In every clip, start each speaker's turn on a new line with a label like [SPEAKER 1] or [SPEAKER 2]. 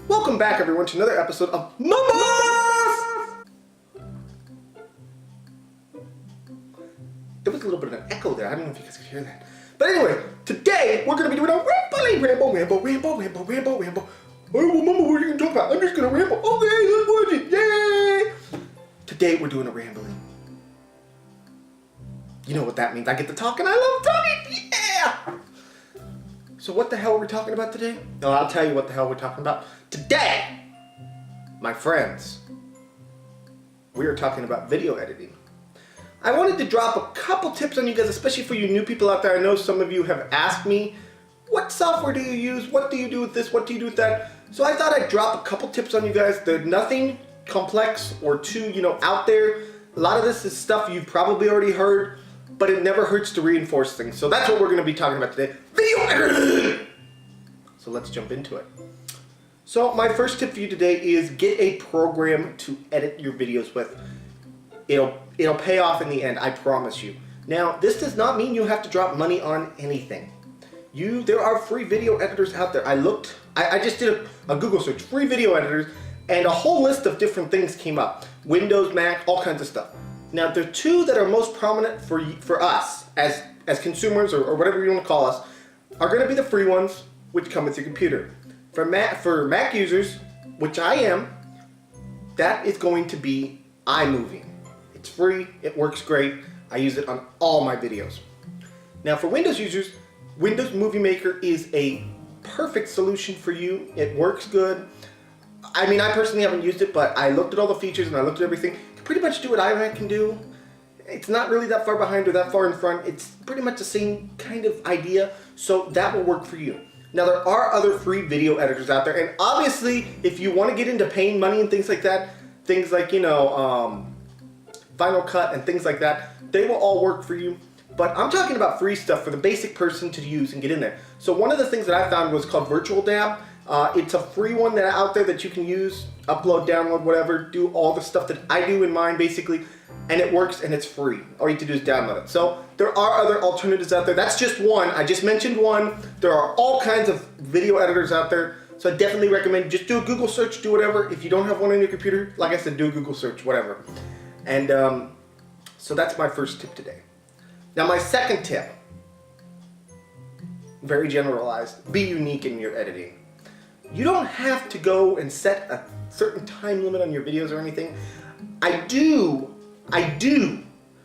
[SPEAKER 1] Welcome back, everyone, to another episode of Mumbles! There was a little bit of an echo there. I don't know if you guys could hear that. But anyway, today we're going to be doing a ramble. Oh, Mama, what are you going to talk about? I'm just going to ramble. Okay, let's watch it. Yay! Today we're doing a rambling. You know what that means. I get to talk and I love talking. Yeah! So what the hell are we talking about today? No, I'll tell you what the hell we're talking about. Today, my friends, we are talking about video editing. I wanted to drop a couple tips on you guys, especially for you new people out there. I know some of you have asked me, what software do you use? What do you do with this? What do you do with that? So I thought I'd drop a couple tips on you guys. They're nothing complex or too, out there. A lot of this is stuff you've probably already heard, but it never hurts to reinforce things. So that's what we're going to be talking about today. Video editing! So let's jump into it. So my first tip for you today is get a program to edit your videos with. It'll pay off in the end, I promise you. Now, this does not mean you have to drop money on anything. There are free video editors out there. I just did a Google search, free video editors, and a whole list of different things came up. Windows, Mac, all kinds of stuff. Now, the two that are most prominent for us as consumers or whatever you want to call us are going to be the free ones, which come with your computer. For Mac users, which I am, that is going to be iMovie. It's free, it works great, I use it on all my videos. Now for Windows users, Windows Movie Maker is a perfect solution for you. It works good. I mean, I personally haven't used it, but I looked at all the features and I looked at everything. You can pretty much do what iMac can do. It's not really that far behind or that far in front. It's pretty much the same kind of idea, so that will work for you. Now there are other free video editors out there, and obviously if you want to get into paying money and things like that, things like, Final Cut and things like that, they will all work for you. But I'm talking about free stuff for the basic person to use and get in there. So one of the things that I found was called Virtualdub. It's a free one that's out there that you can use, upload, download, whatever, do all the stuff that I do in mine basically, and it works and it's free. All you have to do is download it. So there are other alternatives out there. That's just one. I just mentioned one. There are all kinds of video editors out there. So I definitely recommend just do a Google search, do whatever. If you don't have one on your computer, like I said, do a Google search, whatever. And so that's my first tip today. Now my second tip, very generalized, be unique in your editing. You don't have to go and set a certain time limit on your videos or anything. I do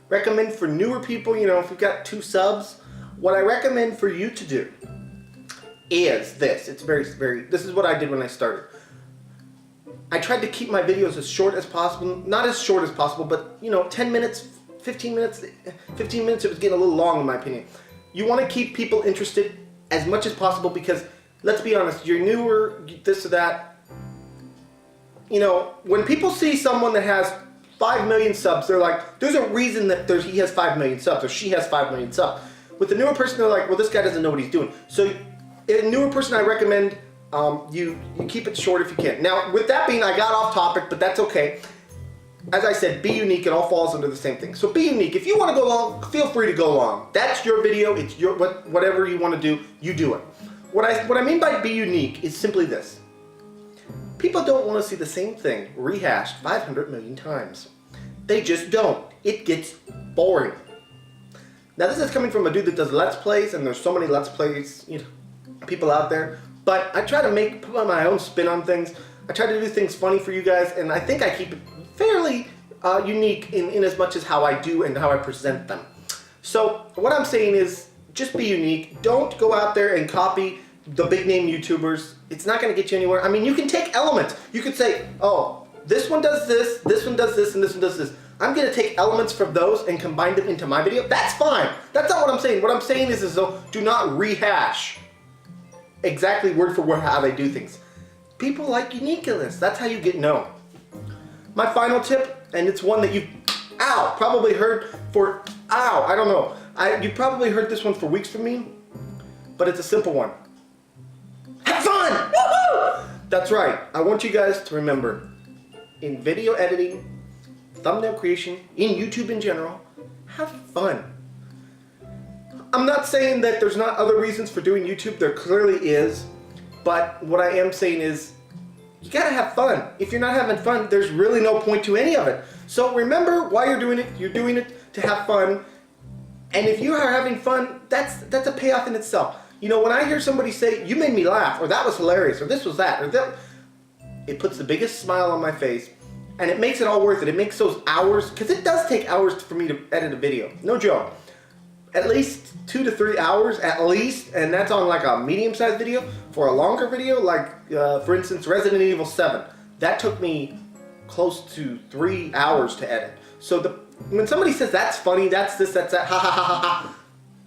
[SPEAKER 1] recommend for newer people, if you've got 2 subs, what I recommend for you to do is this. It's this is what I did when I started. I tried to keep my videos as short as possible, not as short as possible, but 10 minutes, 15 minutes, it was getting a little long in my opinion. You want to keep people interested as much as possible because, let's be honest, you're newer, this or that. When people see someone that has 5 million subs, they're like, there's a reason that he has 5 million subs or she has 5 million subs. With the newer person, they're like, well, this guy doesn't know what he's doing. So a newer person, I recommend you keep it short if you can. Now, with that being, I got off topic, but that's okay. As I said, be unique. It all falls under the same thing. So be unique. If you want to go long, feel free to go long. That's your video. It's your whatever you want to do, you do it. What I mean by be unique is simply this. People don't want to see the same thing rehashed 500 million times. They just don't. It gets boring. Now this is coming from a dude that does Let's Plays, and there's so many Let's Plays, people out there. But I try to put my own spin on things. I try to do things funny for you guys, and I think I keep it fairly unique in as much as how I do and how I present them. So what I'm saying is just be unique. Don't go out there and copy the big name YouTubers. It's not going to get you anywhere. I mean, you can take elements. You could say, oh, this one does this one does this, and this one does this. I'm going to take elements from those and combine them into my video. That's fine. That's not what I'm saying. What I'm saying is though, do not rehash exactly word for word how they do things. People like uniqueness. That's how you get known. My final tip, and it's one that you've probably heard for, I don't know. You probably heard this one for weeks from me, but it's a simple one. Have fun! Woohoo! That's right. I want you guys to remember, in video editing, thumbnail creation, in YouTube in general, have fun. I'm not saying that there's not other reasons for doing YouTube. There clearly is. But what I am saying is, you gotta have fun. If you're not having fun, there's really no point to any of it. So remember why you're doing it to have fun. And if you are having fun, that's a payoff in itself. You know, when I hear somebody say, you made me laugh, or that was hilarious, or this was that, or that, it puts the biggest smile on my face, and it makes it all worth it. It makes those hours, because it does take hours for me to edit a video. No joke. At least 2 to 3 hours, at least, and that's on like a medium-sized video. For a longer video, like for instance, Resident Evil 7, that took me close to 3 hours to edit. So when somebody says that's funny, that's this, that's that, ha ha ha ha ha,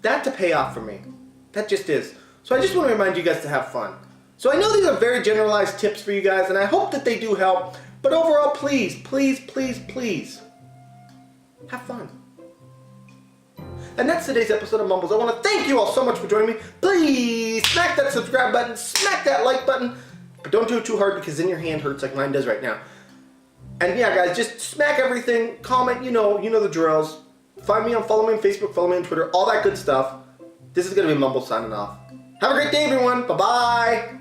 [SPEAKER 1] that's a payoff for me. That just is. So I just want to remind you guys to have fun. So I know these are very generalized tips for you guys, and I hope that they do help. But overall, please, please, please, please, have fun. And that's today's episode of Mumbles. I want to thank you all so much for joining me. Please smack that subscribe button, smack that like button, but don't do it too hard because then your hand hurts like mine does right now. And yeah, guys, just smack everything, comment, you know the drills. Follow me on Facebook, follow me on Twitter, all that good stuff. This is going to be Mumbles signing off. Have a great day, everyone. Bye-bye.